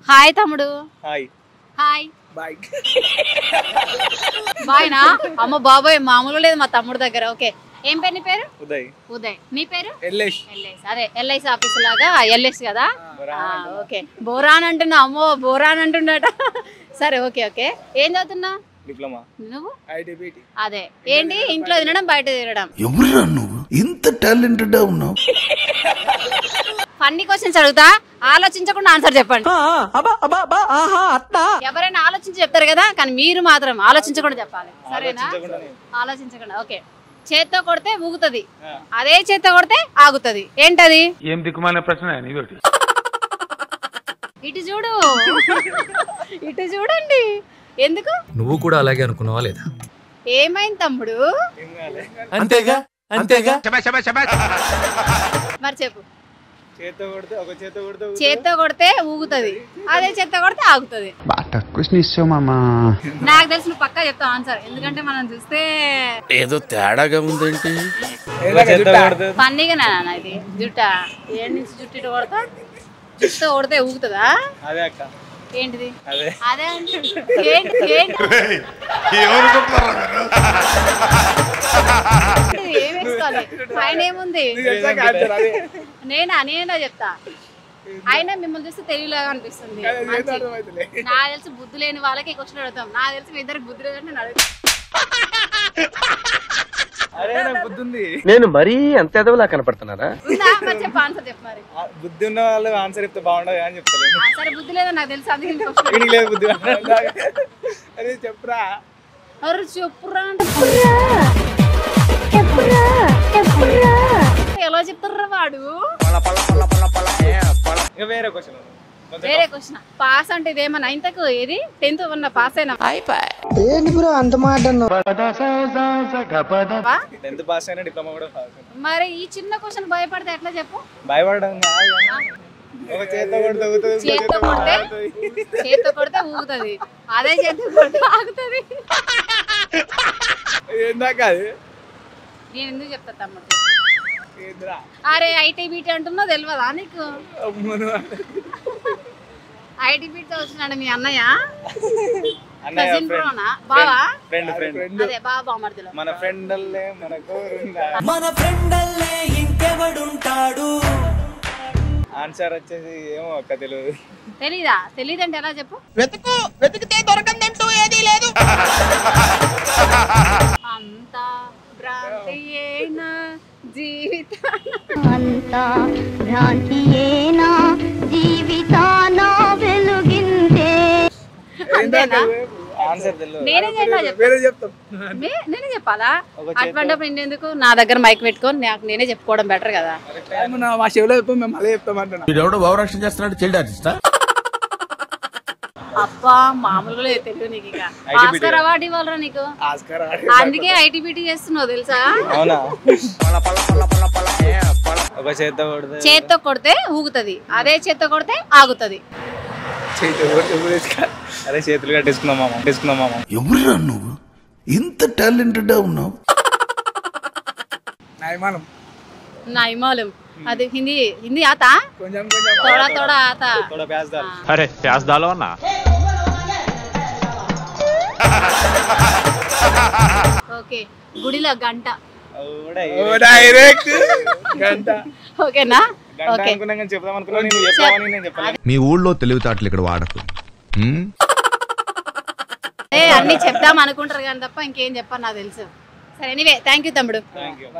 Hi తమ్ముడు. Hi. Hi. Bye. బాయ్నా? అమ్మ బాబోయ్ మామూలు లేదు మా తమ్ముడు దగ్గర. ఓకే, ఏం పేరు నీ పేరు? ఉదయ్. ఉదయ్. నీ పేరు? ఎల్ఎస్. ఎల్ఎస్. అదే ఎల్ఐసి ఆఫీస్ లాగా ఎల్ఎస్ కదా. ఓకే, బోరాన్ అంటున్నా. అమ్మో బోరాన్ అంటున్నాట. సరే ఓకే ఓకే. ఏం చదువుతున్నా? డిప్లొమా. నువ్వు? ఐటీబీటీ. అదే ఏంటి ఇంట్లో తినడం బయట తినడం? ఎవరురా నువ్వు ఇంత టాలెంటెడ్ ఉన్నావు? ఫన్నీ క్వశ్చన్స్ అడుగుతా, ఆలోచించకుండా ఆన్సర్ చెప్పండి. ఎవరైనా ఆలోచించి చెప్తారు కదా, కానీ మీరు మాత్రం ఆలోచించకుండా చెప్పాలి. సరేనా? ఆలోచించకుండా. ఓకే. చేత్తో కొడితే ఊగుతుంది, అదే చేత్తో కొడితే ఆగుతుంది. ఏంటది? ఏం దిక్కుమాలిన ప్రశ్న ఇదొకటి. ఇటు చూడు, ఇటు చూడండి. ఎందుకు? నువ్వు కూడా అలాగే అనుకున్నావా లేదా? ఏమైంది తమ్ముడు? అంతేగా అంతేగా. మరి చెప్పు. చేత్తో కొడితే ఊగుతుంది, అదే చేత్తో కొడితే ఆగుతుంది. నాకు తెలిసి నువ్వు పక్కా చెప్తావు ఆన్సర్, ఎందుకంటే మనం చూస్తే ఏదో తేడాగా ఉందేంటి. ఫన్నీగా నాన్న ఇది. జుట్ట ఏడు నుంచి జుట్టు ఇటు కొడతా, జుట్టు కొడితే ఊగుతుందా? అదే అక్క. ఏంటిది? అదే అదే ఏమేసుకోవాలి? ఆయన ఏముంది? నేనా చెప్తా. అయినా మిమ్మల్ని చూస్తే తెలియలాగా అనిపిస్తుంది. నాకు తెలిసి బుద్ధి లేని వాళ్ళకి క్వశ్చన్ అడుగుతాం. నాకు తెలిసి మీ ఇద్దరికి బుద్ధి లేదంటే నేను అడుగుతాను. నేను మరీ అంత ఎదవలా కనపడుతున్నారా? ఉందా? మరి చెప్పు ఆన్సర్ చెప్పు. మరి బుద్ధి ఉన్న వాళ్ళు ఆన్సర్ చెప్తే బాగుండదు అని చెప్తాను. సరే బుద్ధి లేదని నాకు తెలుసు, అందుకే లేదు బుద్ధి. అదే చెప్పురా. అరే చెప్పురా అంటే ఎలా చెప్తారా వాడు? వేరే క్వశ్చన్. వేరే క్వశ్చన్. పాస్ అంటే ఇదేమన్నా ఇంతకు ఏది 10th ఉన్న పాస్ అయినా? అంత మాట 10th పాస్ అయినా డిప్లొమా కూడా పాస్ అయినా. మరి ఈ చిన్న క్వశ్చన్ భయపడితే ఎట్లా చెప్పు? భయపడడం ఒక చేత్తో కొడితే ఊగుతుంది, అదే చేత్తో కొడితే ఆగుతుంది. నేను ఎందుకు చెప్తా తమ్ముడు? అరే ఐటీబీటీ అంటున్నావు, తెలియదా నీకు? ఐటీబీటీ వచ్చినాడు మీ అన్నయ్య. కజిన్ బ్రోనా? బావా? అదే బాబా మర్దిలో. మన ఫ్రెండల్లే ఇంకెవడుంటాడు? ఆన్సర్ వచ్చేసి ఏమో అక్క తెలియదు. తెలీదా? తెలీదంటే ఎలా చెప్పు? వెతికితే దొరకందంటూ ఏదీ లేదు. అంతా భ్రాంతియేనా జీవితాన వెలుగిందే. నేనే చెప్పాలా? అటువంటిప్పుడు ఇంకెందుకు నా దగ్గర మైక్ పెట్టుకొని నేనే చెప్పుకోవడం బెటర్ కదా. మా చెవిలో చెప్పాం, మేము అలా చెప్తాం అంటున్నా. భావరక్షణ చేస్తున్నాడు చైల్డ్ ఆర్టిస్టా? అబ్బా మామూలుగా లేదు తెలుగు నీకు. ఇక ఆస్కార్ అవార్డు ఇవ్వాలరా నీకు, అందుకే ఐటీబీటీ చేస్తున్నావు తెలుసా? అవునా? ఒక చేత్తో కొడితే ఊగుతుంది, అదే చేత్తో కొడితే ఆగుతుంది. అదే చేతులు కట్టేసుకుందాం మామ. ఎవరురా నువ్వు ఇంత టాలెంటెడ్ ఉన్నావు? नाइमालूम అది हिंदी आता थोड़ा थोड़ा आता थोड़ा प्याज डाल अरे प्याज डालो ना ఓకే గుడిలో గంట ఓ డైరెక్ట్ గంట ఓకేనా ఓకే అనుకున్నాను చెప్దాం అనుకున్నా నేను చెప్పావని నేను చెప్పలేదు మీ ఊళ్ళో తెలివితేటలు ఇక్కడ వాడకు అన్ని చెప్దాం అనుకుంటారు కానీ తప్ప ఇంకేం చెప్పను నాకు తెలుసు సరే ఎనీవే థాంక్యూ తమ్ముడు థాంక్యూ